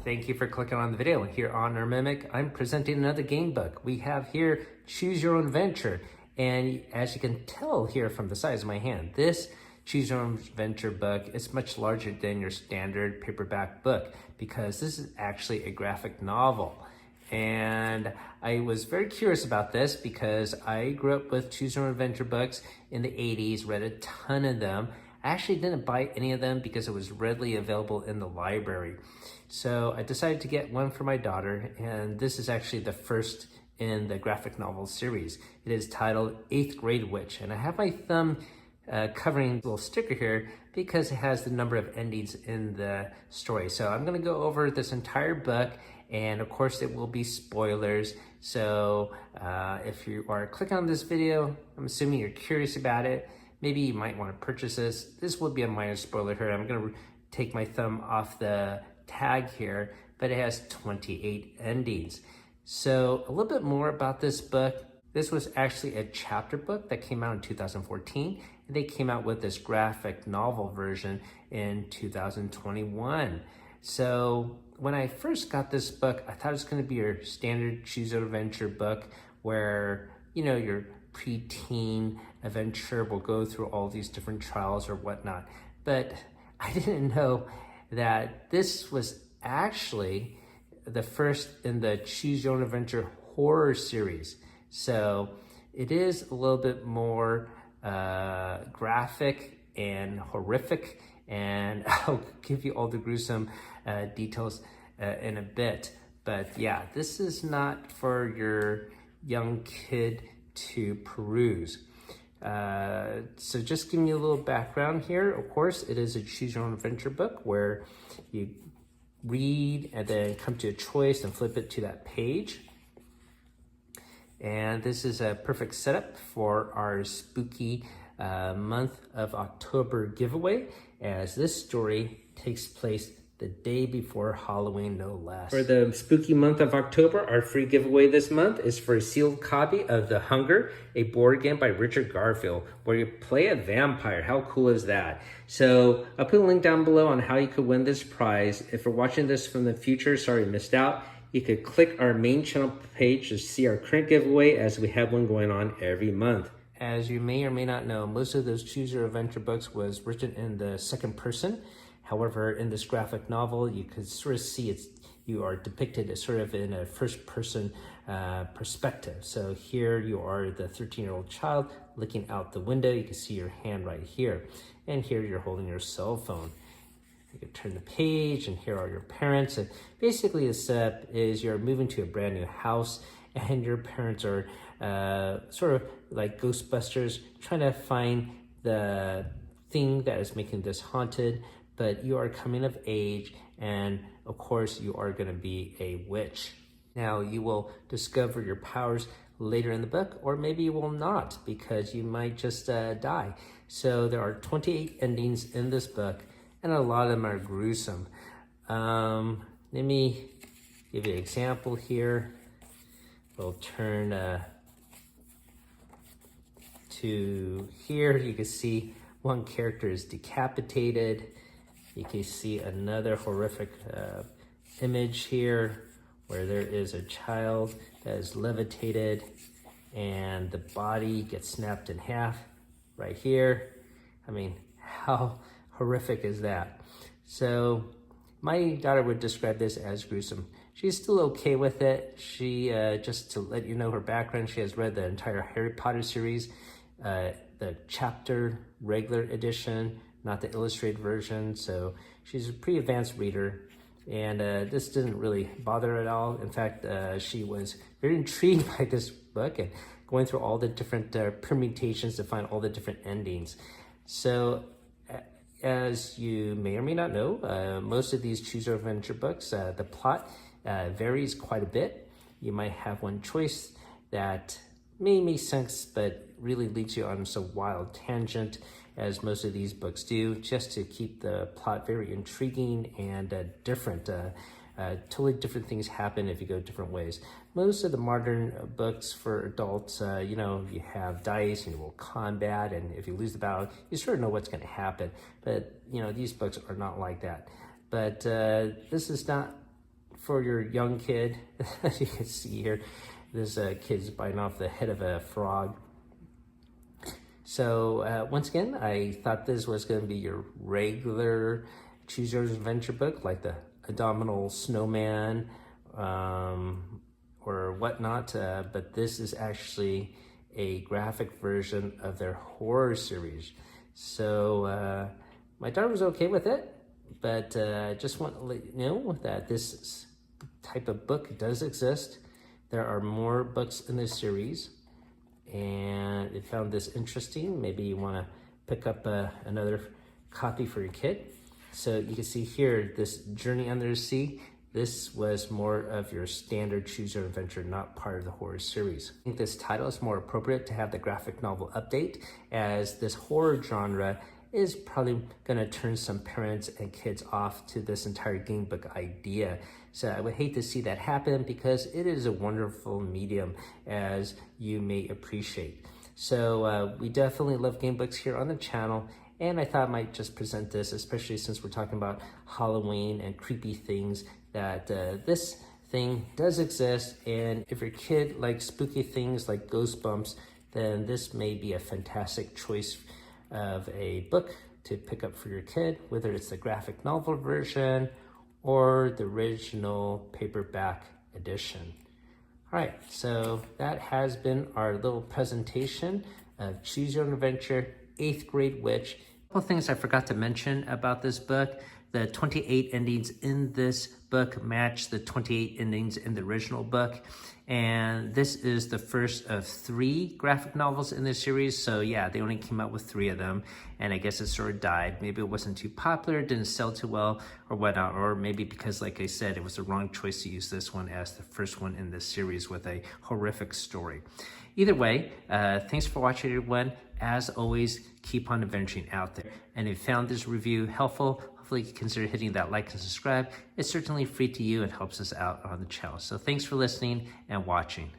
Thank you for clicking on the video. Here on our Mimic, I'm presenting another game book. We have here Choose Your Own Adventure. And as you can tell here from the size of my hand, this Choose Your Own Adventure book is much larger than your standard paperback book because this is actually a graphic novel. And I was very curious about this because I grew up with Choose Your Own Adventure books in the 80s, read a ton of them. I actually didn't buy any of them because it was readily available in the library. So I decided to get one for my daughter, and this is actually the first in the graphic novel series. It is titled 8th Grade Witch, and I have my thumb covering a little sticker here because it has the number of endings in the story. So I'm gonna go over this entire book, and of course it will be spoilers. So if you are clicking on this video, I'm assuming you're curious about it. Maybe you might want to purchase this. This will be a minor spoiler here. I'm gonna take my thumb off the tag here, but it has 28 endings. So a little bit more about this book. This was actually a chapter book that came out in 2014, and they came out with this graphic novel version in 2021. So when I first got this book, I thought it was going to be your standard choose your adventure book where, you know, your preteen adventure will go through all these different trials or whatnot. But I didn't know that this was actually the first in the Choose Your Own Adventure horror series. So it is a little bit more graphic and horrific, and I'll give you all the gruesome details in a bit. But yeah, this is not for your young kid to peruse. So just giving you a little background here. Of course, it is a Choose Your Own Adventure book where you read and then come to a choice and flip it to that page. And this is a perfect setup for our spooky month of October giveaway, as this story takes place the day before Halloween, no less. For the spooky month of October, our free giveaway this month is for a sealed copy of The Hunger, a board game by Richard Garfield, where you play a vampire. How cool is that? So I'll put a link down below on how you could win this prize. If you're watching this from the future, sorry you missed out, you could click our main channel page to see our current giveaway, as we have one going on every month. As you may or may not know, most of those Choose Your Adventure books was written in the second person. However, in this graphic novel, you could sort of see you are depicted as sort of in a first-person perspective. So here you are the 13-year-old child looking out the window. You can see your hand right here. And here you're holding your cell phone. You can turn the page, and here are your parents. And basically the setup is you're moving to a brand new house, and your parents are sort of like Ghostbusters, trying to find the thing that is making this haunted. But you are coming of age, and of course you are going to be a witch. Now you will discover your powers later in the book, or maybe you will not, because you might just die. So there are 28 endings in this book, and a lot of them are gruesome. Let me give you an example here. We'll turn to here. You can see one character is decapitated. You can see another horrific image here where there is a child that is levitated and the body gets snapped in half right here. I mean, how horrific is that? So my daughter would describe this as gruesome. She's still okay with it. She, just to let you know her background, she has read the entire Harry Potter series, the chapter regular edition, not the illustrated version. So she's a pretty advanced reader, and this didn't really bother her at all. In fact, she was very intrigued by this book and going through all the different permutations to find all the different endings. So as you may or may not know, most of these Choose Your Adventure books, the plot varies quite a bit. You might have one choice that may make sense, but really leads you on some wild tangent, as most of these books do, just to keep the plot very intriguing and different. Totally different things happen if you go different ways. Most of the modern books for adults, you know, you have dice and you will combat, and if you lose the battle, you sort of know what's going to happen. But, you know, these books are not like that. But this is not for your young kid. As you can see here, this kid's biting off the head of a frog. So once again, I thought this was going to be your regular Choose Your Own Adventure book, like the Abominable Snowman or whatnot, but this is actually a graphic version of their horror series. So my daughter was okay with it, but I just want to let you know that this type of book does exist. There are more books in this series, and if you found this interesting, maybe you want to pick up another copy for your kid. So you can see here, this Journey Under the Sea, this was more of your standard Choose Your Own Adventure, not part of the horror series. I think this title is more appropriate to have the graphic novel update, as this horror genre is probably going to turn some parents and kids off to this entire game book idea. So I would hate to see that happen, because it is a wonderful medium, as you may appreciate. So we definitely love game books here on the channel, and I thought I might just present this, especially since we're talking about Halloween and creepy things, that this thing does exist, and if your kid likes spooky things like ghost bumps, then this may be a fantastic choice of a book to pick up for your kid, whether it's the graphic novel version or the original paperback edition. All right, so that has been our little presentation of Choose Your Own Adventure 8th Grade Witch. A couple things I forgot to mention about this book. The 28 endings in this book match the 28 endings in the original book. And this is the first of 3 graphic novels in this series. So yeah, they only came out with 3 of them. And I guess it sort of died. Maybe it wasn't too popular, didn't sell too well or whatnot. Or maybe because, like I said, it was the wrong choice to use this one as the first one in this series with a horrific story. Either way, thanks for watching, everyone. As always, keep on adventuring out there. And if you found this review helpful, hopefully consider hitting that like and subscribe. It's certainly free to you and helps us out on the channel. So thanks for listening and watching.